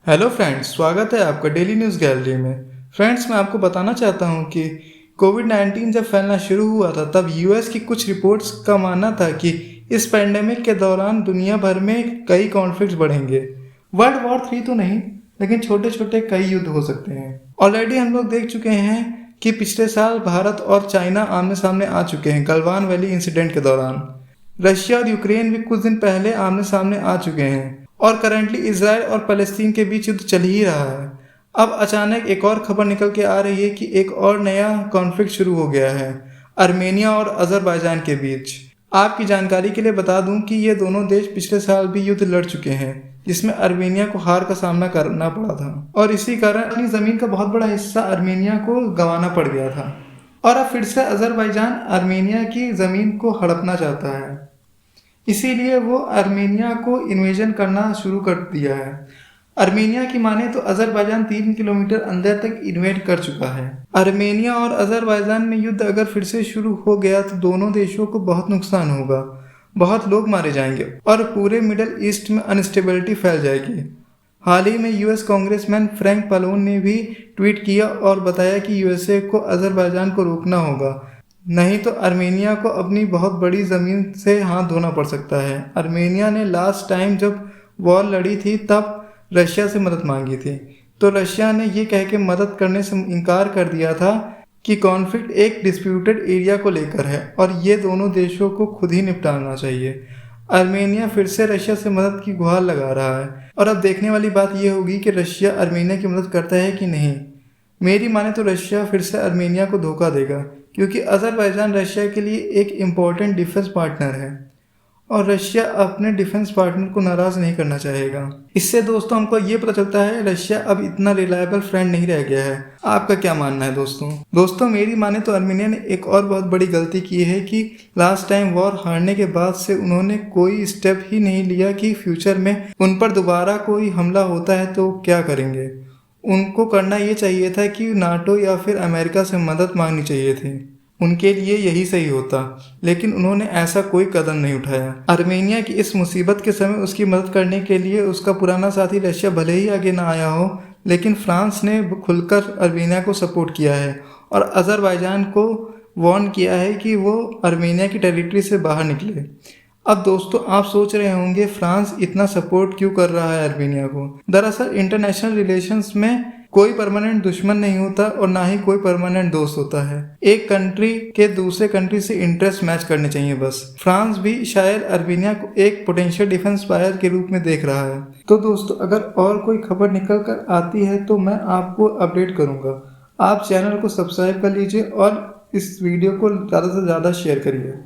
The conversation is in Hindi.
हेलो फ्रेंड्स, स्वागत है आपका डेली न्यूज़ गैलरी में। फ्रेंड्स, मैं आपको बताना चाहता हूं कि कोविड-19 जब फैलना शुरू हुआ था तब यूएस की कुछ रिपोर्ट्स का मानना था कि इस पैंडेमिक के दौरान दुनिया भर में कई कॉन्फ्लिक्ट्स बढ़ेंगे। वर्ल्ड वॉर 3 तो नहीं, लेकिन छोटे छोटे कई युद्ध हो सकते हैं। ऑलरेडी हम लोग देख चुके हैं कि पिछले साल भारत और चाइना आमने सामने आ चुके हैं गलवान वैली इंसिडेंट के दौरान। रशिया और यूक्रेन भी कुछ दिन पहले आमने सामने आ चुके हैं और करंटली इजराइल और फलस्तीन के बीच युद्ध चल ही रहा है। अब अचानक एक और खबर निकल के आ रही है कि एक और नया कॉन्फ्लिक्ट शुरू हो गया है आर्मेनिया और अजरबैजान के बीच। आपकी जानकारी के लिए बता दूं कि ये दोनों देश पिछले साल भी युद्ध लड़ चुके हैं, जिसमें आर्मेनिया को हार का सामना करना पड़ा था और इसी कारण अपनी जमीन का बहुत बड़ा हिस्सा आर्मेनिया को गंवाना पड़ गया था। और अब फिर से अजरबैजान आर्मेनिया की जमीन को हड़पना चाहता है, इसीलिए वो आर्मेनिया को इन्वेजन करना शुरू कर दिया है। आर्मेनिया की माने तो अजरबैजान 3 किलोमीटर अंदर तक इन्वेड कर चुका है। आर्मेनिया और अजरबैजान में युद्ध अगर फिर से शुरू हो गया तो दोनों देशों को बहुत नुकसान होगा, बहुत लोग मारे जाएंगे और पूरे मिडल ईस्ट में अनस्टेबिलिटी फैल जाएगी। हाल ही में यूएस कांग्रेसमैन फ्रैंक पालोन ने भी ट्वीट किया और बताया कि यूएसए को अजरबैजान को रोकना होगा, नहीं तो आर्मेनिया को अपनी बहुत बड़ी ज़मीन से हाथ धोना पड़ सकता है। आर्मेनिया ने लास्ट टाइम जब वॉर लड़ी थी तब रशिया से मदद मांगी थी, तो रशिया ने ये कह के मदद करने से इनकार कर दिया था कि कॉन्फ्लिक्ट एक डिस्प्यूटेड एरिया को लेकर है और ये दोनों देशों को खुद ही निपटाना चाहिए। आर्मेनिया फिर से रशिया से मदद की गुहार लगा रहा है और अब देखने वाली बात यह होगी कि रशिया आर्मेनिया की मदद करता है कि नहीं। मेरी माने तो रशिया फिर से आर्मेनिया को धोखा देगा, क्योंकि अजरबैजान रशिया के लिए एक इम्पॉर्टेंट डिफेंस पार्टनर है और रशिया अपने डिफेंस पार्टनर को नाराज़ नहीं करना चाहेगा। इससे दोस्तों हमको ये पता चलता है रशिया अब इतना रिलायबल फ्रेंड नहीं रह गया है। आपका क्या मानना है दोस्तों मेरी माने तो आर्मेनिया ने एक और बहुत बड़ी गलती की है कि लास्ट टाइम वॉर हारने के बाद से उन्होंने कोई स्टेप ही नहीं लिया कि फ्यूचर में उन पर दोबारा कोई हमला होता है तो क्या करेंगे। उनको करना ये चाहिए था कि नाटो या फिर अमेरिका से मदद मांगनी चाहिए थी, उनके लिए यही सही होता, लेकिन उन्होंने ऐसा कोई कदम नहीं उठाया। आर्मेनिया की इस मुसीबत के समय उसकी मदद करने के लिए उसका पुराना साथी रशिया भले ही आगे ना आया हो, लेकिन फ्रांस ने खुलकर आर्मेनिया को सपोर्ट किया है और अजरबैजान को वार्न किया है कि वो आर्मेनिया की टेरिटरी से बाहर निकले। अब दोस्तों आप सोच रहे होंगे फ्रांस इतना सपोर्ट क्यों कर रहा है आर्मेनिया को। दरअसल इंटरनेशनल रिलेशंस में कोई परमानेंट दुश्मन नहीं होता और ना ही कोई परमानेंट दोस्त होता है। एक कंट्री के दूसरे कंट्री से इंटरेस्ट मैच करने चाहिए बस। फ्रांस भी शायद आर्मेनिया को एक पोटेंशियल डिफेंस बायर के रूप में देख रहा है। तो दोस्तों अगर और कोई खबर निकल कर आती है तो मैं आपको अपडेट करूंगा। आप चैनल को सब्सक्राइब कर लीजिए और इस वीडियो को ज़्यादा से ज़्यादा शेयर करिए।